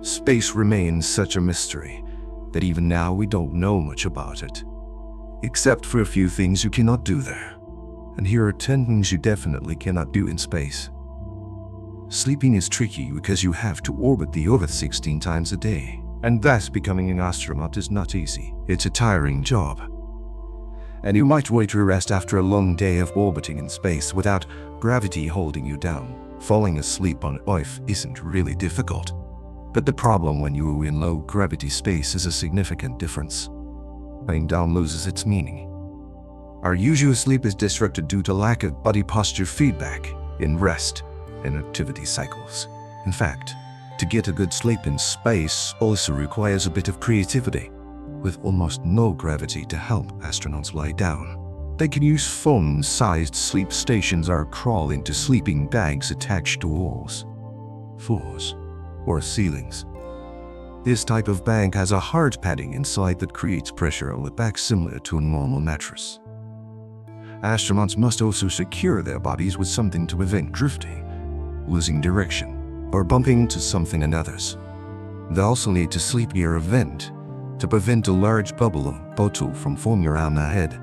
Space remains such a mystery that even now we don't know much about it. Except for a few things you cannot do there. And here are 10 things you definitely cannot do in space. Sleeping is tricky because you have to orbit the Earth 16 times a day. And thus becoming an astronaut is not easy. It's a tiring job. And you might wait to rest after a long day of orbiting in space without gravity holding you down. Falling asleep on Earth isn't really difficult. But the problem when you are in low gravity space is a significant difference. Lying down loses its meaning. Our usual sleep is disrupted due to lack of body posture feedback in rest and activity cycles. In fact, to get a good sleep in space also requires a bit of creativity. With almost no gravity to help astronauts lie down, they can use phone-sized sleep stations or crawl into sleeping bags attached to walls, floors, or ceilings. This type of bag has a hard padding inside that creates pressure on the back similar to a normal mattress. Astronauts must also secure their bodies with something to prevent drifting, losing direction, or bumping into something and others. They also need to sleep near a vent to prevent a large bubble or bottle from forming around their head,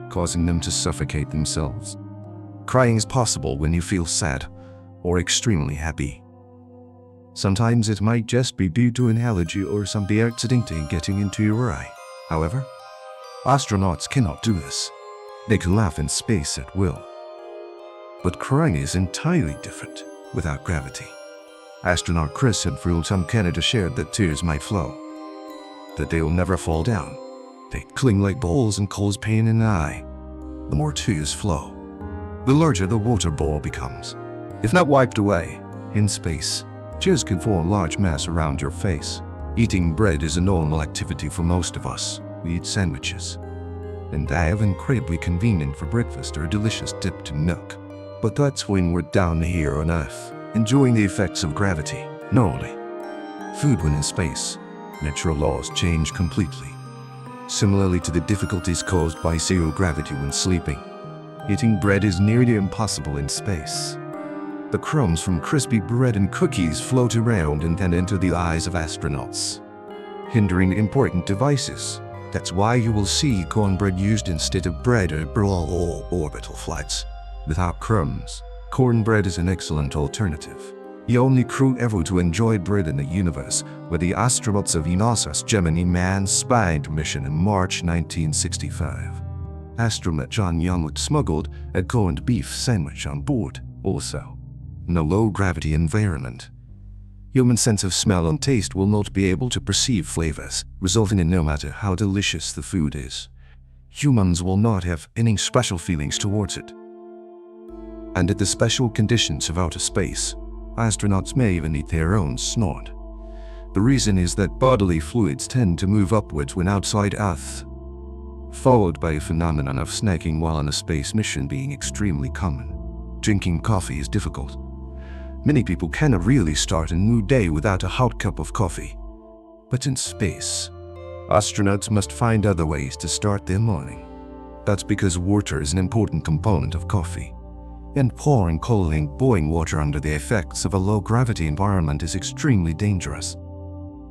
causing them to suffocate themselves. Crying is possible when you feel sad or extremely happy. Sometimes it might just be due to an allergy or something accidentally getting into your eye. However, astronauts cannot do this. They can laugh in space at will. But crying is entirely different without gravity. Astronaut Chris and Fruits from Canada shared that tears might flow, that they will never fall down. They cling like balls and cause pain in the eye. The more tears flow, the larger the water ball becomes. If not wiped away, in space, tears can form a large mass around your face. Eating bread is a normal activity for most of us. We eat sandwiches, and they have incredibly convenient for breakfast or a delicious dip to milk. But that's when we're down here on Earth, enjoying the effects of gravity. Normally, food when in space, natural laws change completely. Similarly to the difficulties caused by zero gravity when sleeping, eating bread is nearly impossible in space. The crumbs from crispy bread and cookies float around and then enter the eyes of astronauts, hindering important devices. That's why you will see cornbread used instead of bread or all orbital flights. Without crumbs, cornbread is an excellent alternative. The only crew ever to enjoy bread in the universe were the astronauts of NASA's Gemini manned spy mission in March 1965. Astronaut John Young smuggled a corned beef sandwich on board. Also, in a low-gravity environment, human sense of smell and taste will not be able to perceive flavors, resulting in no matter how delicious the food is, humans will not have any special feelings towards it. And at the special conditions of outer space, astronauts may even eat their own snot. The reason is that bodily fluids tend to move upwards when outside Earth, followed by a phenomenon of snacking while on a space mission being extremely common. Drinking coffee is difficult. Many people cannot really start a new day without a hot cup of coffee. But in space, astronauts must find other ways to start their morning. That's because water is an important component of coffee. And pouring boiling water under the effects of a low-gravity environment is extremely dangerous.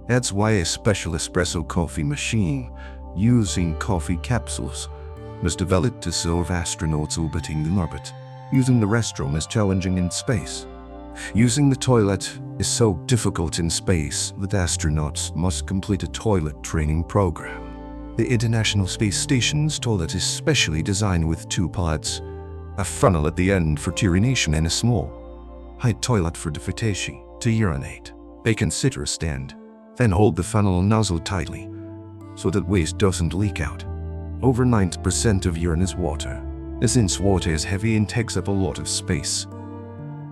That's why a special espresso coffee machine using coffee capsules was developed to serve astronauts orbiting the orbit. Using the restroom is challenging in space. Using the toilet is so difficult in space that astronauts must complete a toilet training program. The International Space Station's toilet is specially designed with two pods, a funnel at the end for urination and a small height toilet for defecation. To urinate, they can sit or stand, then hold the funnel nozzle tightly so that waste doesn't leak out. Over 90% of urine is water, and since water is heavy and takes up a lot of space,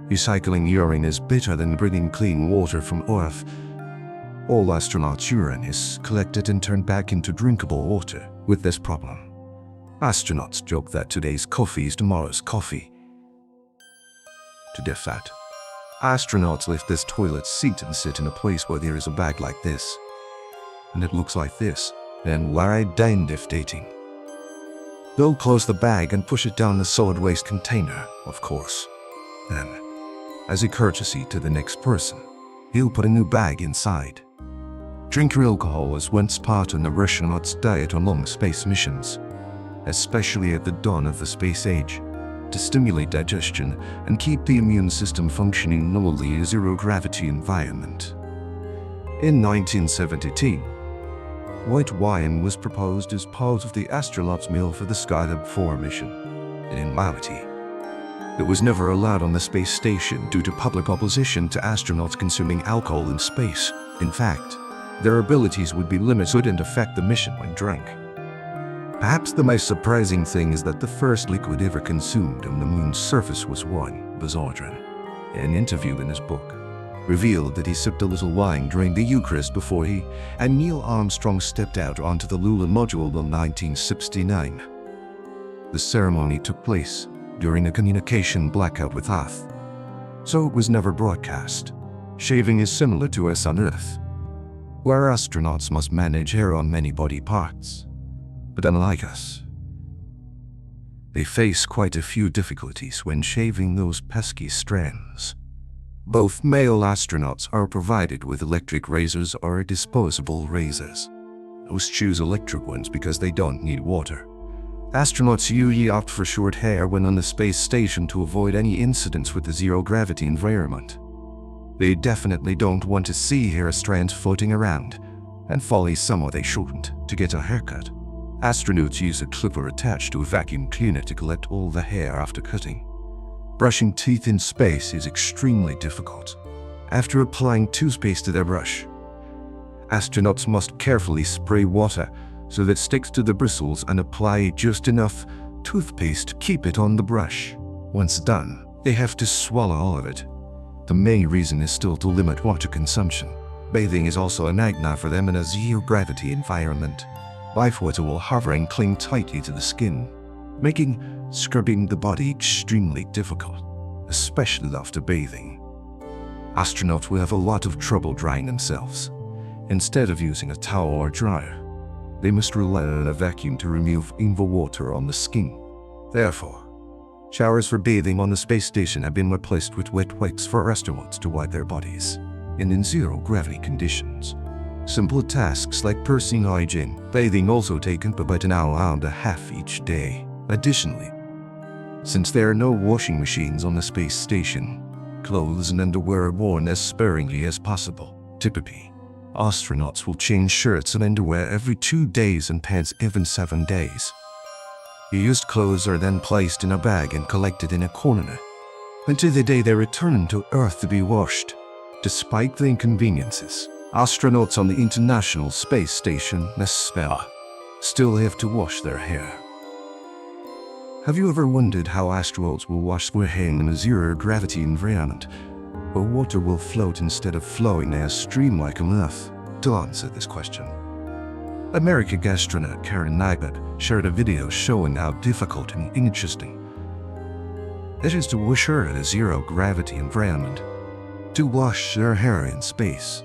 recycling urine is better than bringing clean water from Earth. All astronauts' urine is collected and turned back into drinkable water. With this problem, astronauts joke that today's coffee is tomorrow's coffee. To deaf that, astronauts lift this toilet seat and sit in a place where there is a bag like this. And it looks like this. Then lie down defecating. They'll close the bag and push it down the solid waste container, of course. Then, as a courtesy to the next person, he'll put a new bag inside. Drinking alcohol was once part of the astronaut's diet on long space missions, especially at the dawn of the space age, to stimulate digestion and keep the immune system functioning normally in a zero-gravity environment. In 1972, white wine was proposed as part of the astronaut's meal for the Skylab 4 mission. In reality, it was never allowed on the space station due to public opposition to astronauts consuming alcohol in space. In fact, their abilities would be limited and affect the mission when drunk. Perhaps the most surprising thing is that the first liquid ever consumed on the moon's surface was wine. Buzz Aldrin, in an interview in his book, revealed that he sipped a little wine during the Eucharist before he and Neil Armstrong stepped out onto the lunar module in 1969. The ceremony took place during a communication blackout with Earth, so it was never broadcast. Shaving is similar to us on Earth, where astronauts must manage hair on many body parts. But unlike us, they face quite a few difficulties when shaving those pesky strands. Both male astronauts are provided with electric razors or disposable razors. Most choose electric ones because they don't need water. Astronauts usually opt for short hair when on the space station to avoid any incidents with the zero-gravity environment. They definitely don't want to see hair strands floating around and folly somewhere they shouldn't to get a haircut. Astronauts use a clipper attached to a vacuum cleaner to collect all the hair after cutting. Brushing teeth in space is extremely difficult. After applying toothpaste to their brush, astronauts must carefully spray water so that it sticks to the bristles and apply just enough toothpaste to keep it on the brush. Once done, they have to swallow all of it. The main reason is still to limit water consumption. Bathing is also a nightmare for them in a zero-gravity environment. Life water will hover and cling tightly to the skin, making scrubbing the body extremely difficult, especially after bathing. Astronauts will have a lot of trouble drying themselves. Instead of using a towel or dryer, they must rely on a vacuum to remove the water on the skin. Therefore, showers for bathing on the space station have been replaced with wet wipes for astronauts to wipe their bodies. In zero-gravity conditions, simple tasks like personal hygiene, bathing also take about an hour and a half each day. Additionally, since there are no washing machines on the space station, clothes and underwear are worn as sparingly as possible. Typically, astronauts will change shirts and underwear every 2 days and pants every 7 days. Used clothes are then placed in a bag and collected in a corner until the day they return to Earth to be washed. Despite the inconveniences, astronauts on the International Space Station still have to wash their hair. Have you ever wondered how astronauts will wash their hair in a zero-gravity environment, where water will float instead of flowing in a stream like on Earth? To answer this question, American astronaut Karen Nyberg shared a video showing how difficult and interesting it is to wash hair in a zero-gravity environment. To wash their hair in space.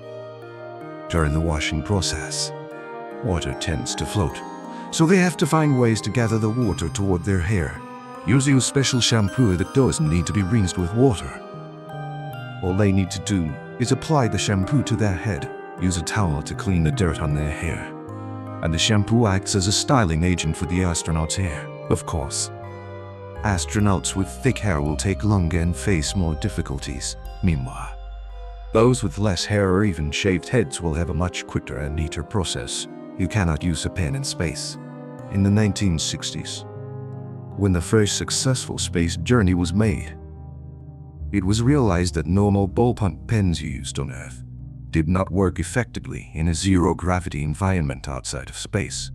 During the washing process, water tends to float, so they have to find ways to gather the water toward their hair, using a special shampoo that doesn't need to be rinsed with water. All they need to do is apply the shampoo to their head, use a towel to clean the dirt on their hair, and the shampoo acts as a styling agent for the astronaut's hair. Of course, astronauts with thick hair will take longer and face more difficulties. Meanwhile, those with less hair or even shaved heads will have a much quicker and neater process. You cannot use a pen in space. In the 1960s, when the first successful space journey was made, it was realized that normal ballpoint pens used on Earth did not work effectively in a zero-gravity environment outside of space.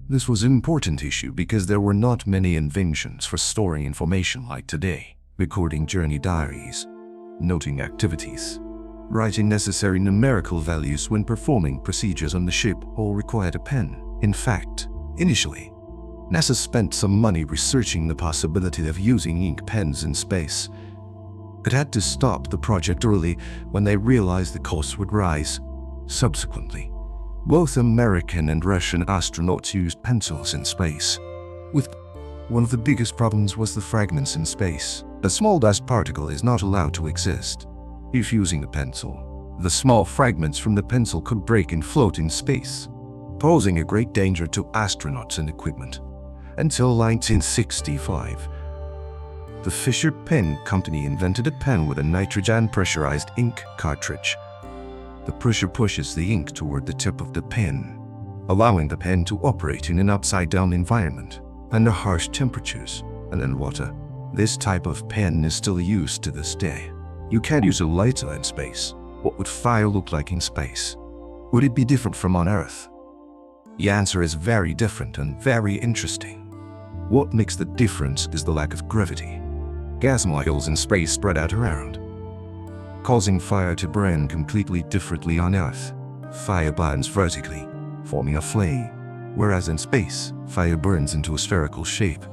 This was an important issue because there were not many inventions for storing information like today, recording journey diaries, noting activities, writing necessary numerical values when performing procedures on the ship all required a pen. In fact, initially, NASA spent some money researching the possibility of using ink pens in space. It had to stop the project early when they realized the cost would rise. Subsequently, both American and Russian astronauts used pencils in space. One of the biggest problems was the fragments in space. A small dust particle is not allowed to exist. If using a pencil, The small fragments from the pencil could break and float in space, posing a great danger to astronauts and equipment. Until 1965, the Fisher Pen Company invented a pen with a nitrogen pressurized ink cartridge. The pressure pushes the ink toward the tip of the pen, allowing the pen to operate in an upside-down environment under harsh temperatures and in water. This type of pen is still used to this day. You can't use a lighter in space. What would fire look like in space? Would it be different from on Earth? The answer is very different and very interesting. What makes the difference is the lack of gravity. Gas molecules in space spread out around, causing fire to burn completely differently on Earth. Fire burns vertically, forming a flame, whereas in space, fire burns into a spherical shape,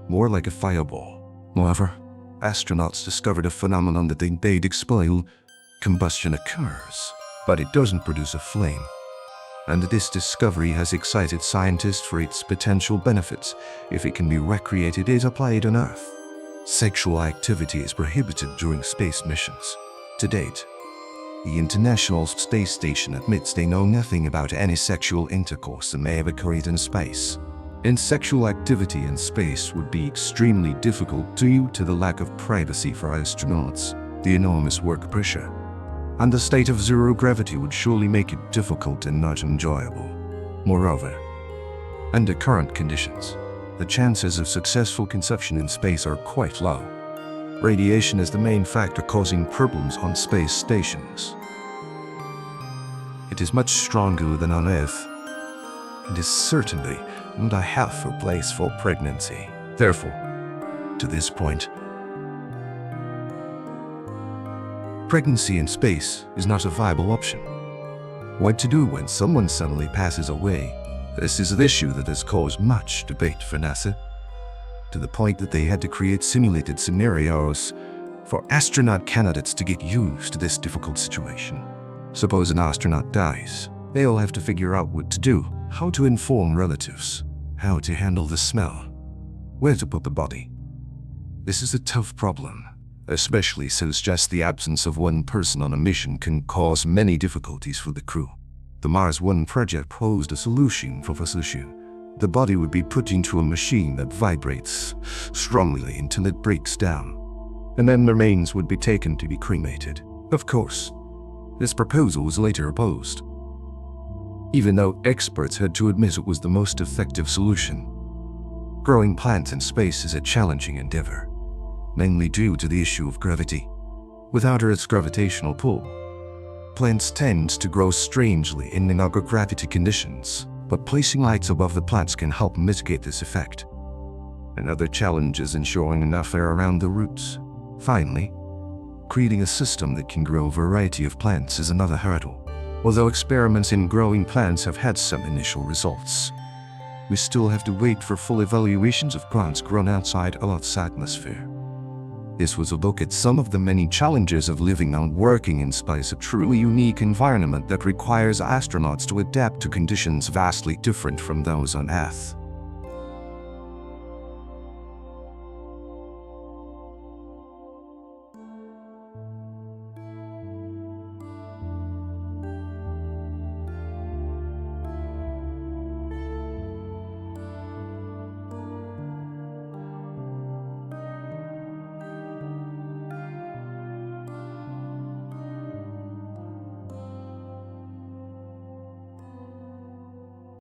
more like a fireball. However, astronauts discovered a phenomenon that they'd explain. Combustion occurs, but it doesn't produce a flame. And this discovery has excited scientists for its potential benefits if it can be recreated as applied on Earth. Sexual activity is prohibited during space missions. To date, the International Space Station admits they know nothing about any sexual intercourse that may have occurred in space. And sexual activity in space would be extremely difficult due to the lack of privacy for astronauts, the enormous work pressure, and the state of zero gravity would surely make it difficult and not enjoyable. Moreover, under current conditions, the chances of successful conception in space are quite low. Radiation is the main factor causing problems on space stations. It is much stronger than on Earth. It is certainly not a healthy place for pregnancy. Therefore, to this point, pregnancy in space is not a viable option. What to do when someone suddenly passes away? This is an issue that has caused much debate for NASA, to the point that they had to create simulated scenarios for astronaut candidates to get used to this difficult situation. Suppose an astronaut dies. They'll have to figure out what to do, how to inform relatives, how to handle the smell, where to put the body. This is a tough problem, especially since just the absence of one person on a mission can cause many difficulties for the crew. The Mars One project posed a solution for this issue. The body would be put into a machine that vibrates strongly until it breaks down, and then the remains would be taken to be cremated. Of course, this proposal was later opposed, even though experts had to admit it was the most effective solution. Growing plants in space is a challenging endeavor, mainly due to the issue of gravity. Without Earth's gravitational pull, plants tend to grow strangely in non-gravity conditions, but placing lights above the plants can help mitigate this effect. Another challenge is ensuring enough air around the roots. Finally, creating a system that can grow a variety of plants is another hurdle. Although experiments in growing plants have had some initial results, we still have to wait for full evaluations of plants grown outside Earth's atmosphere. This was a look at some of the many challenges of living and working in space, a truly unique environment that requires astronauts to adapt to conditions vastly different from those on Earth.